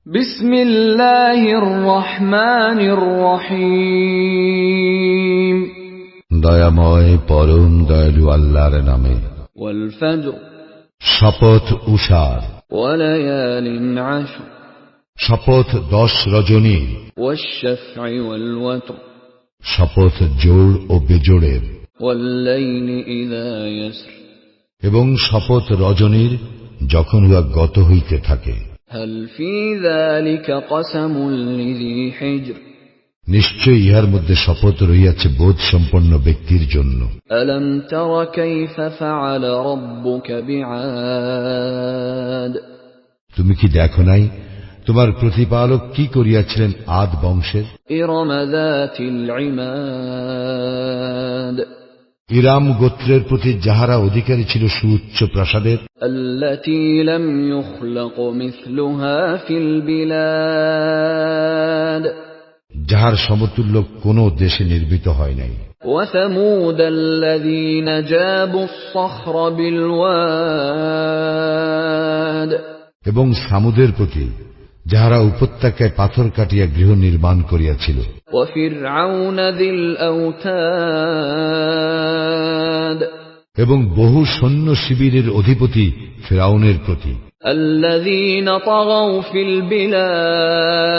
বিসমিল্লাহির রহমানির রহিম। দয়াময় পরম দয়ালু আল্লাহর নামে। ওয়াল ফজর, শপথ উষার। ওয়া লায়ালিন আশর, শপথ 10 রজনী। ওয়াশ শাফঈ ওয়াল ওয়াতর, শপথ জোড় ও বেজোড়ের। ওয়াল লাইলি ইযা ইয়াসর, এবং শপথ রজনীর যখন উহা গত হইতে থাকে। হাল ফী যালিকা কসমুল লিযী হিজর, নিশ্চয়ই ইহার মধ্যে শপথ রহিয়াছে বোধ সম্পন্ন ব্যক্তির জন্য। আলম তারা কাইফা ফাআল রাব্বুকা বিআদ, তুমি কি দেখো নাই তোমার প্রতিপালক কি করিয়াছিলেন আদ বংশের? ইরম যাতিল ইমাদ, ইরাম গোত্রের প্রতি যাহারা অধিকারী ছিল সুউচ্চ প্রাসাদের। আল্লাতী লাম ইউখলাক মিসলুহা ফিল বিলাদ, যাহার সমতুল্য কোন দেশে নির্মিত হয় নাই। ওয়া সামুদ আল্লাযীনা জাবুস সখর বিল ওয়াদ, এবং সামুদের প্রতি যাহারা উপত্যকায় পাথর কাটিয়া গৃহ নির্মাণ করিয়াছিল। ওয়া ফিরআউন যিল আওতাদ, এবং বহু সৈন্য শিবিরের অধিপতি ফিরআউনের প্রতি। আল্লাযীনা তাগাউ ফিল বিলাদ,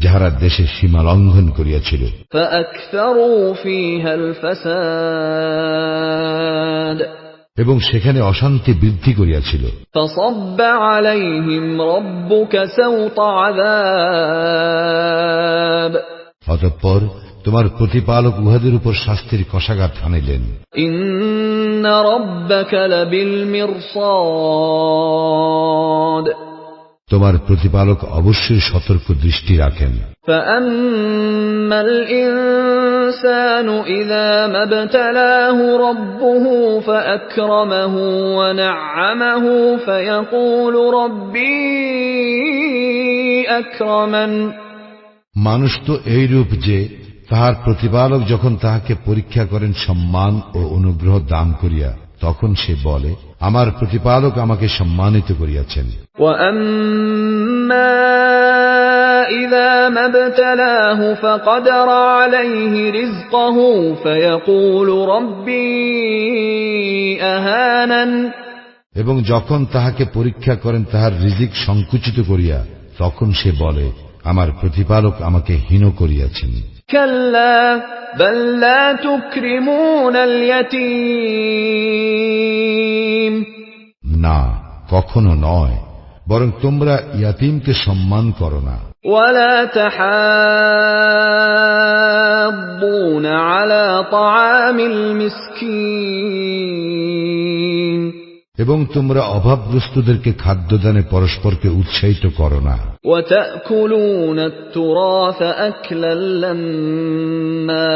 যাহারা দেশে সীমা লঙ্ঘন করিয়াছিল। ফাআকসারু ফীহাল ফাসাদ, এবং সেখানে অশান্তি বৃদ্ধি করিয়াছিল। ফাসাব্বা আলাইহিম রাব্বুকা সাওতা আযাব, অতঃপর তোমার প্রতিপালক উহাদের উপর শাস্তির কষাঘাত আনিলেন। ইন্না রাব্বাকা লাবিল মিরসাদ, তোমার প্রতিপালক অবশ্যই সতর্ক দৃষ্টি রাখেন। ফাআম্মাল ইনসানু ইযা মাবতালাহু রাব্বুহু ফাআকরামাহু ওয়া না'আমাহু ফায়াকুলু রাব্বী আকরামান, মানুষ তো এইরূপ যে তাহার প্রতিপালক যখন তাহাকে পরীক্ষা করেন সম্মান ও অনুগ্রহ দান করিয়া, তখন সে বলে, আমার প্রতিপালক আমাকে সম্মানিত করিয়াছেন। ওয়া আম্মা ইযা মাবতালাহু ফাকদরা আলাইহি রিজকাহু ফায়াকুলু রাব্বী আহানান, এবং যখন তাহাকে পরীক্ষা করেন তাহার রিজিক সংকুচিত করিয়া, তখন সে বলে, আমার প্রতিপালক আমাকে হীন করিয়াছেন। কাল্লা বাল লা তুকরিমুনাল ইয়াতীম, না, কখনো নয়, বরং তোমরা ইয়াতীমকে সম্মান করো না। ওয়ালা তাহাদ্দুনা আলা তাআমিল মিসকিন, এবং তোমরা অভাবগ্রস্তদেরকে খাদ্যদানে পরস্পরকে উৎসাহিত করো না। ওয়া তা'কুলুনাত তুরাসা আকলাল লাম্মা,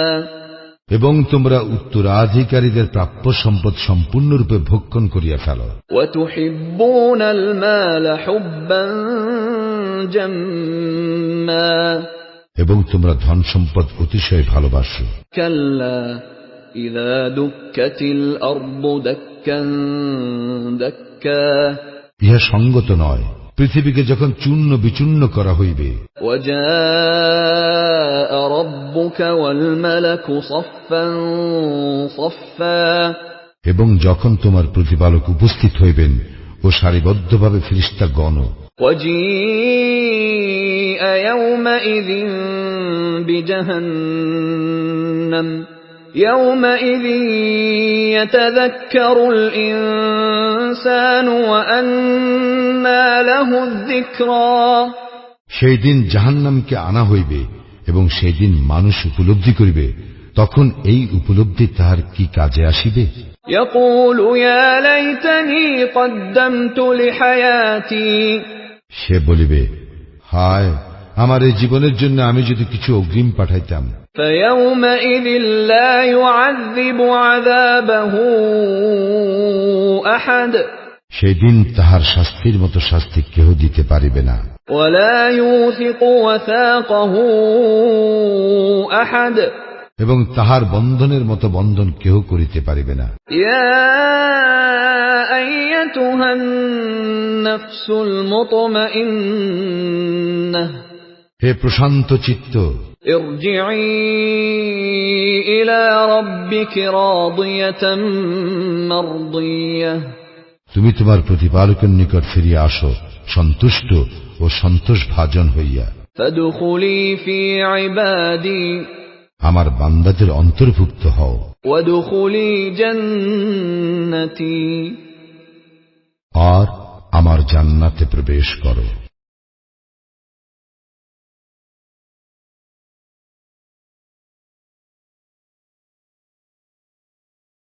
এবং তোমরা উত্তরাধিকারীদের প্রাপ্য সম্পদ সম্পূর্ণরূপে ভক্ষণ করিয়া ফেলো। ওয়া তুহিব্বুনাল মালা হুব্বান জাম্মা, এবং তোমরা ধন সম্পদ অতিশয় ভালোবাসো। কাল্লা ইযা দুক্কাতিল আরদু দাক্কান দাক্কা, ইহা সঙ্গত নয়, পৃথিবীকে যখন চূর্ণ বিচূর্ণ করা হইবে। ওয়া জাআ রাব্বুকা ওয়াল মালাকু সাফফান সাফফা, এবং যখন তোমার প্রতিপালক উপস্থিত হইবেন ও সারিবদ্ধভাবে ফেরেশতাগণ। ওয়া জিআ ইয়াওমাইযিন বিজাহান্নাম, ইয়াওমাইযিন ইয়াতাযাক্কারুল ইনসানু ওয়া আন্না লাহুয যিকরা, সেই দিন জাহান্নামকে আনা হইবে এবং সেই দিন মানুষ উপলব্ধি করিবে, তখন এই উপলব্ধি তাহার কি কাজে আসিবে। ইয়াকুলু ইয়া লাইতানি কদ্দামতু লিহায়াতি, সে বলিবে, হায়, আমার এই জীবনের জন্য আমি যদি কিছু অগ্রিম পাঠাইতাম। ফায়াউমাইযিন লা ইউআযযিবু আযাবাহু আহাদ, সেই দিন তাহার শাস্তির মতো শাস্তি কেহ দিতে পারিবে না। ওয়ালা ইউসিকু ওয়াসাকাহু আহাদ, এবং তাহার বন্ধনের মতো বন্ধন কেহ করিতে পারিবে না। ইয়া আইয়াতুহান নাফসুল মুতমাইন্নাহ, হে প্রশান্ত চিত্ত, ইরজিই ইলা রাব্বিকি রাদিয়াতাম মারদিয়াহ, তুমি তোমার প্রতিপালকের নিকট ফিরিয়া আসো সন্তুষ্ট ও সন্তোষভাজন হইয়া। ফাদখুলি ফি ইবাদি, আমার বান্দাদের অন্তর্ভুক্ত হও। ওয়াদখুলি জান্নাতি, আর আমার জান্নাতে প্রবেশ করো।